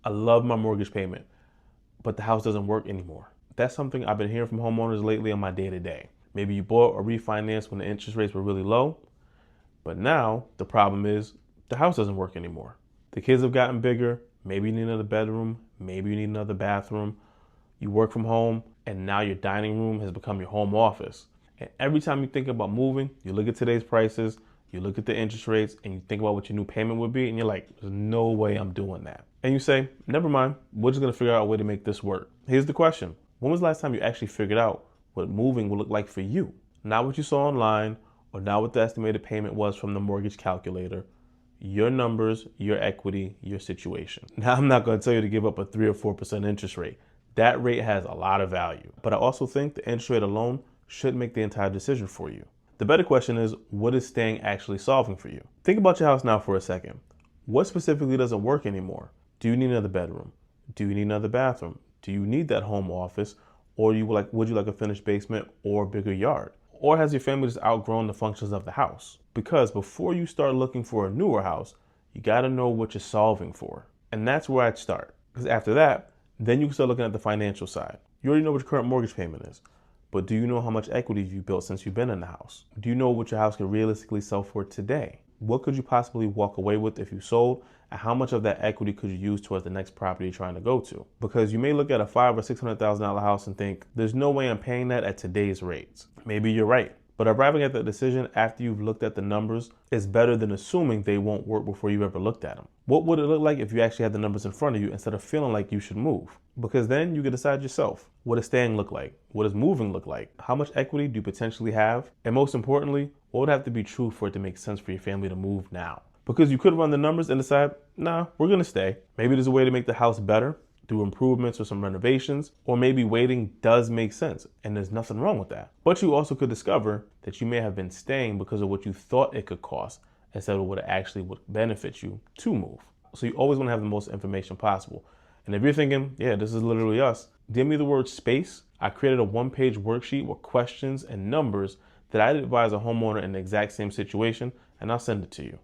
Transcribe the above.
I love my mortgage payment, but the house doesn't work anymore. That's something I've been hearing from homeowners lately on my day to day. Maybe you bought or refinanced when the interest rates were really low, but now the problem is the house doesn't work anymore. The kids have gotten bigger. Maybe you need another bedroom. Maybe you need another bathroom. You work from home, and now your dining room has become your home office. And every time you think about moving, you look at today's prices, you look at the interest rates, and you think about what your new payment would be, and you're like, there's no way I'm doing that. And you say, never mind, we're just gonna figure out a way to make this work. Here's the question. When was the last time you actually figured out what moving would look like for you? Not what you saw online, or not what the estimated payment was from the mortgage calculator. Your numbers, your equity, your situation. Now, I'm not gonna tell you to give up a 3 or 4% interest rate. That rate has a lot of value. But I also think the interest rate alone should make the entire decision for you. The better question is, what is staying actually solving for you? Think about your house now for a second. What specifically doesn't work anymore? Do you need another bedroom? Do you need another bathroom? Do you need that home office? Or would you like a finished basement or a bigger yard? Or has your family just outgrown the functions of the house? Because before you start looking for a newer house, you gotta know what you're solving for. And that's where I'd start. Because after that, then you can start looking at the financial side. You already know what your current mortgage payment is, but do you know how much equity you've built since you've been in the house? Do you know what your house can realistically sell for today? What could you possibly walk away with if you sold? And how much of that equity could you use towards the next property you're trying to go to? Because you may look at a $500,000 or $600,000 house and think, there's no way I'm paying that at today's rates. Maybe you're right. But arriving at that decision after you've looked at the numbers is better than assuming they won't work before you've ever looked at them. What would it look like if you actually had the numbers in front of you instead of feeling like you should move? Because then you can decide yourself. What does staying look like? What does moving look like? How much equity do you potentially have? And most importantly, what would have to be true for it to make sense for your family to move now? Because you could run the numbers and decide, nah, we're gonna stay. Maybe there's a way to make the house better through improvements or some renovations, or maybe waiting does make sense and there's nothing wrong with that. But you also could discover that you may have been staying because of what you thought it could cost instead of what it actually would benefit you to move. So you always want to have the most information possible. And if you're thinking, yeah, this is literally us, give me the word space. I created a one-page worksheet with questions and numbers that I'd advise a homeowner in the exact same situation, and I'll send it to you.